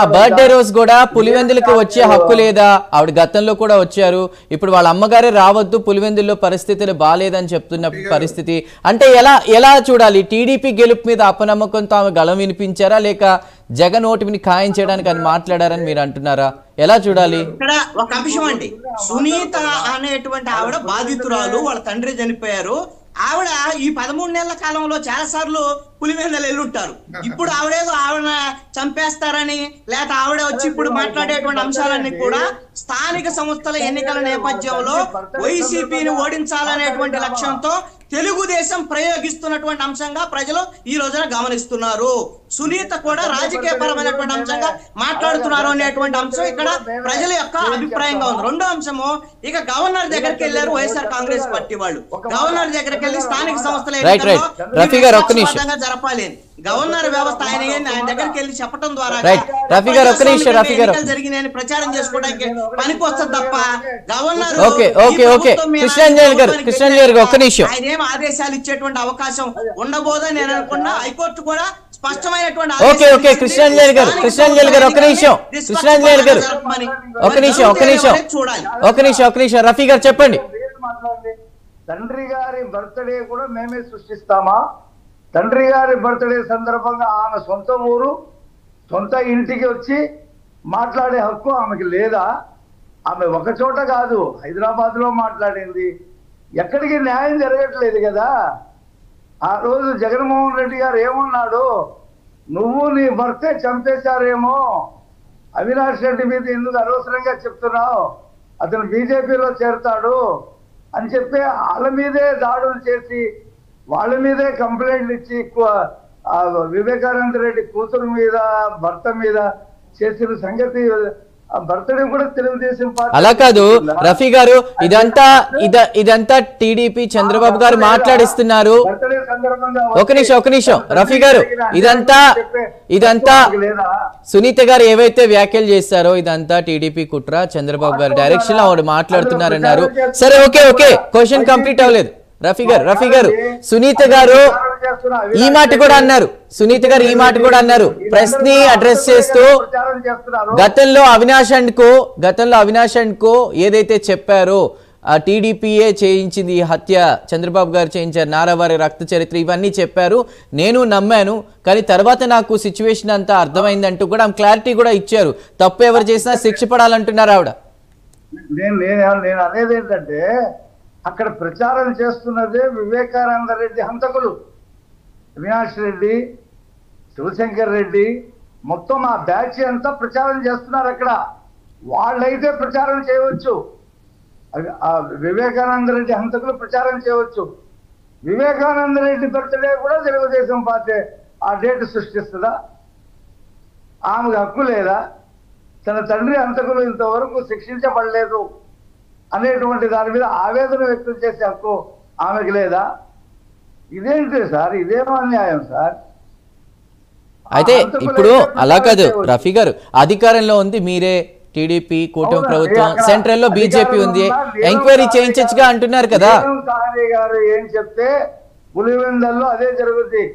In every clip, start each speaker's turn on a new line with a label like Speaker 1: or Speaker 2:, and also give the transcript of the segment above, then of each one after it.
Speaker 1: Birthday రోజు కూడా పులివెందులకి వచ్చే హక్కు లేదా? ఆవిడ గతంలో కూడా వచ్చారు, ఇప్పుడు వాళ్ళ అమ్మగారే రావద్దు, పులివెందుల్లో పరిస్థితులు బాలేదని చెప్తున్న పరిస్థితి. అంటే ఎలా చూడాలి? టీడీపీ గెలుపు మీద అపనమ్మకంతో ఆమె గళం వినిపించారా, లేక జగన్ ఓటుని ఖాయం చేయడానికి అని మాట్లాడారని మీరు అంటున్నారా? ఎలా చూడాలి?
Speaker 2: ఇక్కడ ఒక అంశం అండి, సునీత అనేటువంటి ఆవిడ బాధితురాలు, వాళ్ళ తండ్రి చనిపోయారు. ఆవిడ ఈ 13 నెలల కాలంలో చాలా సార్లు పులివెందులు వెళ్ళుంటారు. ఇప్పుడు ఆవిడేదో ఆవిడ చంపేస్తారని, లేక ఆవిడ వచ్చి ఇప్పుడు మాట్లాడేటువంటి అంశాలన్నీ కూడా స్థానిక సంస్థల ఎన్నికల నేపథ్యంలో వైసీపీని ఓడించాలనేటువంటి లక్ష్యంతో తెలుగుదేశం ప్రయోగిస్తున్నటువంటి అంశంగా ప్రజలు ఈ రోజున గమనిస్తున్నారు. సునీత కూడా రాజకీయ పరమైనటువంటి అంశంగా మాట్లాడుతున్నారు అనేటువంటి అంశం ఇక్కడ ప్రజల యొక్క అభిప్రాయంగా ఉంది. రెండో అంశము, ఇక గవర్నర్ దగ్గరికి వెళ్ళారు వైఎస్ఆర్ కాంగ్రెస్ పార్టీ వాళ్ళు. గవర్నర్ దగ్గరికి వెళ్ళి స్థానిక సంస్థల ఎన్నికల్లో జరపాలి, గవర్నర్ వ్యవస్థ ఆయన దగ్గరికి వెళ్ళి చెప్పడం ద్వారా జరిగిన ప్రచారం చేసుకోవడానికి పనికి వస్తుంది తప్ప గవర్నర్ ఆయన ఏం ఆదేశాలు ఇచ్చేటువంటి అవకాశం ఉండబోదని నేను అనుకున్నా. హైకోర్టు కూడా స్పష్టమైనటువంటి
Speaker 1: రఫీ గారు చెప్పండి.
Speaker 3: తండ్రి గారి బర్త్డే కూడా మేమే సృష్టిస్తామా? తండ్రి గారి బర్త్డే సందర్భంగా ఆమె సొంత ఊరు, సొంత ఇంటికి వచ్చి మాట్లాడే హక్కు ఆమెకి లేదా? ఆమె ఒక చోట కాదు, హైదరాబాద్ లో మాట్లాడింది. ఎక్కడికి న్యాయం జరగట్లేదు కదా. ఆ రోజు జగన్మోహన్ రెడ్డి గారు ఏమన్నాడు, నువ్వు నీ భర్తే చంపేశారేమో, అవినాష్ రెడ్డి మీద ఎందుకు అనవసరంగా చెప్తున్నావు, అతను బీజేపీలో చేరతాడు అని చెప్పి వాళ్ళ మీదే దాడులు చేసి వాళ్ళ మీదే కంప్లైంట్లు ఇచ్చి వివేకానంద రెడ్డి కూతురు మీద భర్త మీద చేసిన సంగతి బర్త్డే కూడా తెలుగుదేశం పార్టీ.
Speaker 1: అలా కాదు రఫీ గారు, ఇదంతా టీడీపీ చంద్రబాబు గారు మాట్లాడిస్తున్నారు. ఒక నిమిషం రఫీ గారు, ఇదంతా సునీత గారు ఏవైతే వ్యాఖ్యలు చేశారో ఇదంతా టీడీపీ కుట్ర, చంద్రబాబు గారు డైరెక్షన్ లో ఆవిడ మాట్లాడుతున్నారన్నారు. సరే ఓకే క్వశ్చన్ కంప్లీట్ అవ్వలేదు. రఫీ గారు సునీత గారు ఈ మాట కూడా అన్నారు, ప్రెస్ ని అడ్రస్ చేస్తూ గతంలో అవినాష్ అండ్ కో ఏదైతే చెప్పారో టీడీపీఏ చేయించింది ఈ హత్య, చంద్రబాబు గారు చేయించారు, నారావారి రక్త చరిత్ర, ఇవన్నీ చెప్పారు, నేను నమ్మాను, కానీ తర్వాత నాకు సిచ్యువేషన్ అంతా అర్థమైందంటూ కూడా క్లారిటీ కూడా ఇచ్చారు. తప్పు ఎవరు చేసినా శిక్ష పడాలంటున్నారు ఆవిడ.
Speaker 3: నేను అనేది ఏంటంటే, అక్కడ ప్రచారం చేస్తున్నదే వివేకానంద రెడ్డి హంతకులు, అవినాష్ రెడ్డి, శివశంకర్ రెడ్డి, మొత్తం ఆ బ్యాచ్ అంతా ప్రచారం చేస్తున్నారు. అక్కడ వాళ్ళైతే ప్రచారం చేయవచ్చు, వివేకానంద రెడ్డి హంతకులు ప్రచారం చేయవచ్చు. వివేకానంద రెడ్డి బర్త్డే కూడా తెలుగుదేశం పార్టీ ఆ డేట్ సృష్టిస్తుందా? ఆమెకు హక్కు లేదా? తన తండ్రి హంతకులు ఇంతవరకు శిక్షించబడలేదు అనేటువంటి దాని మీద ఆవేదన వ్యక్తం చేసే హక్కు ఆమెకు లేదా? ఇదేంటి సార్, ఇదేమో అన్యాయం సార్.
Speaker 1: అయితే ఇప్పుడు అలా కాదు రఫీ గారు, అధికారంలో ఉంది మీరే, టీడీపీ కూటమి ప్రభుత్వం, సెంట్రల్ లో బీజేపీ ఉంది, ఎంక్వైరీ చేయించచ్చుగా అంటున్నారు కదా.
Speaker 3: గారు ఏం చెప్తే పులివెందుల్లో అదే జరుగుతుంది.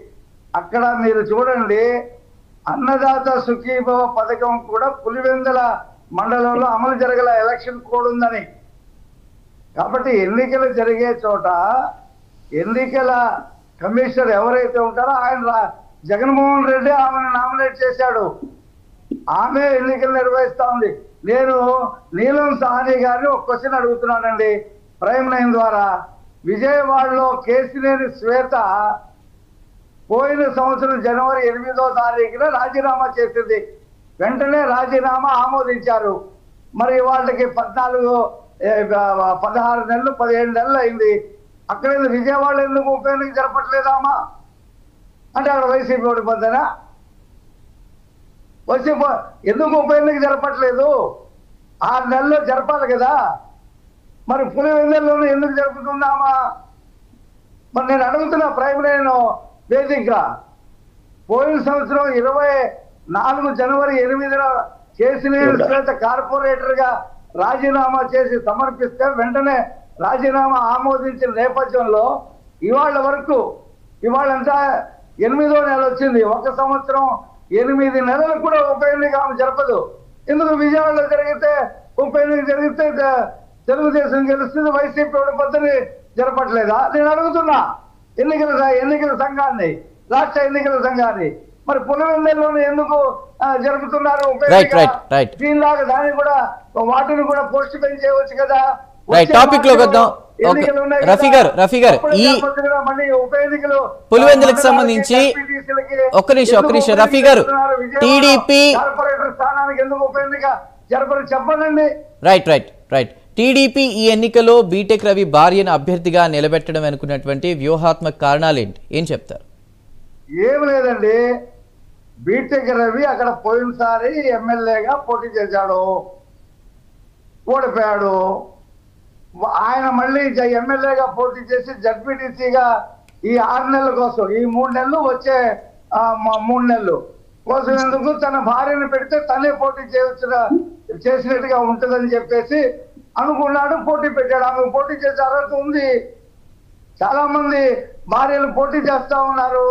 Speaker 3: అక్కడ మీరు చూడండి, అన్నదాత సుఖీభవ పథకం కూడా పులివెందుల మండలంలో అమలు జరగల, ఎలక్షన్ కోడ్ ఉందని. కాబట్టి ఎన్నికలు జరిగే చోట ఎన్నికల కమిషనర్ ఎవరైతే ఉంటారో ఆయన జగన్మోహన్ రెడ్డి ఆమెను నామినేట్ చేశాడు, ఆమె ఎన్నికలు నిర్వహిస్తా ఉంది. నేను నీలం సాహ్ని గారిని ఒక క్వశ్చన్ అడుగుతున్నానండి ప్రైమ్ 9 ద్వారా. విజయవాడలో కేసినేని శ్వేత పోయిన సంవత్సరం జనవరి 8వ తారీఖున రాజీనామా చేసింది, వెంటనే రాజీనామా ఆమోదించారు. మరి వాళ్ళకి 16 నెలలు 17 నెలలు అయింది. అక్కడ విజయవాడలో ఎందుకు ఉప ఎన్నిక జరపట్లేదామా? అంటే అక్కడ వైసీపీ ఓడిపోద్దా? వైసీపీ ఎందుకు ఉప ఎన్నిక జరపట్లేదు? 6 నెలల్లో జరపాలి కదా. మరి పులివెందుల్లోనూ ఎందుకు జరుపుతున్నామా? మరి నేను అడుగుతున్నా ప్రైమ్ 9 వేదికగా, పోయిన సంవత్సరం 24 జనవరి 8న కేసినేని శ్వేత కార్పొరేటర్ గా రాజీనామా చేసి సమర్పిస్తే వెంటనే రాజీనామా ఆమోదించిన నేపథ్యంలో ఇవాళ వరకు ఇవాళంతా 8వ నెల వచ్చింది, 1 సంవత్సరం 8 నెలలు కూడా ఉప ఎన్నిక ఆమె జరపదు. ఎందుకు? విజయవాడలో జరిగితే ఉప ఎన్నిక జరిగితే తెలుగుదేశం గెలుస్తుంది, వైసీపీ ఓడిపోతుంది, జరపట్లేదా? నేను అడుగుతున్నా ఎన్నికల సంఘాన్ని, రాష్ట్ర ఎన్నికల సంఘాన్ని. మరి పులివెందుల్లోనే ఎందుకు జరుపుతున్నారు ఉప ఎన్నిక? దీనిలాగా దాన్ని కూడా వాటిని కూడా పోస్ట్ పెన్ చేయవచ్చు కదా.
Speaker 1: టాపిక్ లోకి వద్దాం. రఫీ గారు ఈ పులివెందులకు సంబంధించి ఒక్క నిమిషం రఫీ గారు, టీడీపీ
Speaker 3: స్థానానికి ఎందుకు ఉప ఎన్నిక జరపరు చెప్పండి.
Speaker 1: రైట్ టీడీపీ ఈ ఎన్నికలో బీటెక్ రవి భార్యను అభ్యర్థిగా నిలబెట్టడం అనుకున్నటువంటి వ్యూహాత్మక కారణాలేంటి, ఏం చెప్తారు?
Speaker 3: ఏం లేదండి, బీటెక్ రవి అక్కడ పోయినసారి ఎమ్మెల్యేగా పోటీ చేశాడు, ఓడిపోయాడు. ఆయన మళ్ళీ ఎమ్మెల్యేగా పోటీ చేసి జడ్పీటీసీగా ఈ 6 నెలల కోసం, ఈ 3 నెలలు వచ్చే 3 నెలలు కోసం ఎందుకు తన భార్యను పెడితే తనే పోటీ చేసినట్టుగా ఉంటుందని చెప్పేసి అనుకున్నాడు, పోటీ పెట్టాడు. ఆమె పోటీ చేసే అర్హత ఉంది. చాలా మంది భార్యలు పోటీ చేస్తా ఉన్నారు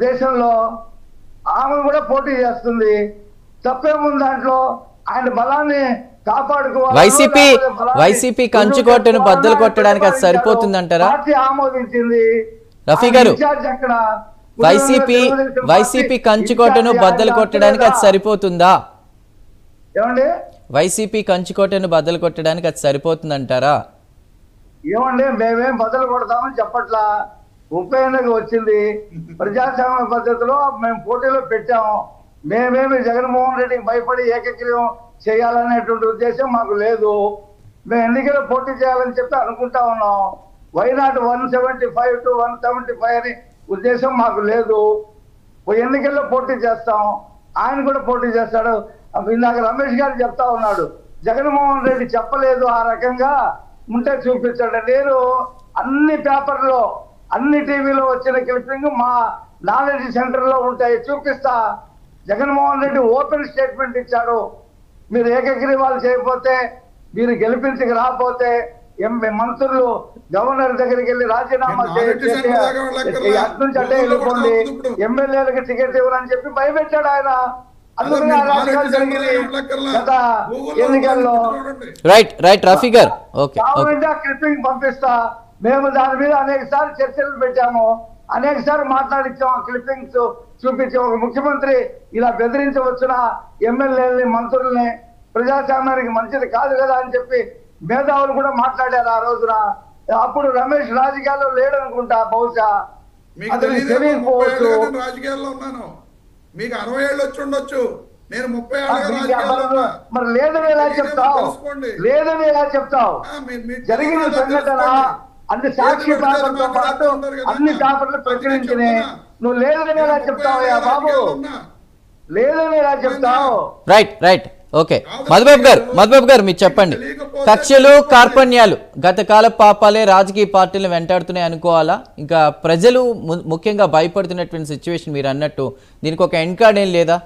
Speaker 3: దేశంలో, ఆమె కూడా పోటీ చేస్తుంది. తప్పేముంది దాంట్లో? ఆయన బలాన్ని
Speaker 1: వైసీపీ కంచుకోటను బద్దలు కొట్టడానికి అది సరిపోతుందంటారా?
Speaker 3: ఆమోదించింది
Speaker 1: రఫీ గారు, వైసీపీ కంచుకోటను బద్దలు కొట్టడానికి అది సరిపోతుందా?
Speaker 3: ఏమండి,
Speaker 1: వైసీపీ కంచుకోటను బద్దలు కొట్టడానికి అది సరిపోతుందంటారా?
Speaker 3: ఏమండి, మేమేం బద్దలు కొడతామని చెప్పట్లా. ఉప ఎన్నిక వచ్చింది, ప్రజాస్వామ్య పద్ధతిలో మేము పోటీలో పెట్టాము. మేమేమి జగన్మోహన్ రెడ్డికి భయపడి ఏకగ్రీవం చేయాలనేటువంటి ఉద్దేశం మాకు లేదు. మేము ఎన్నికల్లో పోటీ చేయాలని చెప్పి అనుకుంటా ఉన్నాం. వైనాట్ 175 to 175 అని ఉద్దేశం మాకు లేదు. ఎన్నికల్లో పోటీ చేస్తాం, ఆయన కూడా పోటీ చేస్తాడు. ఇందాక రమేష్ గారు చెప్తా ఉన్నాడు, జగన్మోహన్ రెడ్డి చెప్పలేదు ఆ రకంగా, ఉంటే చూపించాడు. నేను అన్ని పేపర్లో అన్ని టీవీలో వచ్చిన క్లిప్పింగ్ మా నాలెడ్జ్ సెంటర్లో ఉంటాయి, చూపిస్తా. జగన్మోహన్ రెడ్డి ఓపెన్ స్టేట్మెంట్ ఇచ్చాడు, మీరు ఏకగ్రీవాలు చేయకపోతే, మీరు గెలిపించక రాకపోతే మంత్రులు గవర్నర్ దగ్గరికి వెళ్ళి రాజీనామా అట్నుంచి అంటే వెళ్ళిపోండి, ఎమ్మెల్యేలకు టికెట్ ఇవ్వరని చెప్పి భయపెట్టాడు ఆయన. అందుకని గత ఎన్నికల్లో క్లిప్పింగ్ పంపిస్తా. మేము దాని మీద అనేక సార్లు చర్చలు పెట్టాము, అనేక సార్లు మాట్లాడించాం. ఆ క్లిప్పింగ్స్ చూపించి ఒక ముఖ్యమంత్రి ఇలా బెదిరించవచ్చున ఎమ్మెల్యేలని, మంత్రుల్ని, ప్రజాస్వామ్యానికి మంచిది కాదు కదా అని చెప్పి మేధావులు కూడా మాట్లాడారు ఆ రోజున. అప్పుడు రమేష్ రాజకీయాల్లో లేడనుకుంటా, బహుశా అతనికి తెలియకపోవచ్చు.
Speaker 4: రాజకీయాల్లో ఉన్నాను, మీకు 60 ఏళ్ళు వచ్చి ఉండొచ్చు, నేను 30 ఏళ్ళు.
Speaker 3: మరి లేదని ఎలా చెప్తావు? లేదని ఎలా చెప్తావు? జరిగిన సంఘటన అన్ని సాక్షి పేపర్తో పాటు అన్ని పేపర్లు ప్రచురించినాయి. నువ్వు లేదని ఎలా చెప్తావయ్యా బాబు? లేదని ఎలా చెప్తావు?
Speaker 1: రైట్ ఓకే, మధుబాబు గారు మీరు చెప్పండి. కక్షలు, కార్పణ్యాలు గత కాల పాపాలే రాజకీయ పార్టీలను వెంటాడుతున్నాయి అనుకోవాలా? ఇంకా ప్రజలు ముఖ్యంగా భయపడుతున్నటువంటి సిచ్యువేషన్ మీరు అన్నట్టు, దీనికి ఒక ఎండ్ కార్డ్ ఏం లేదా?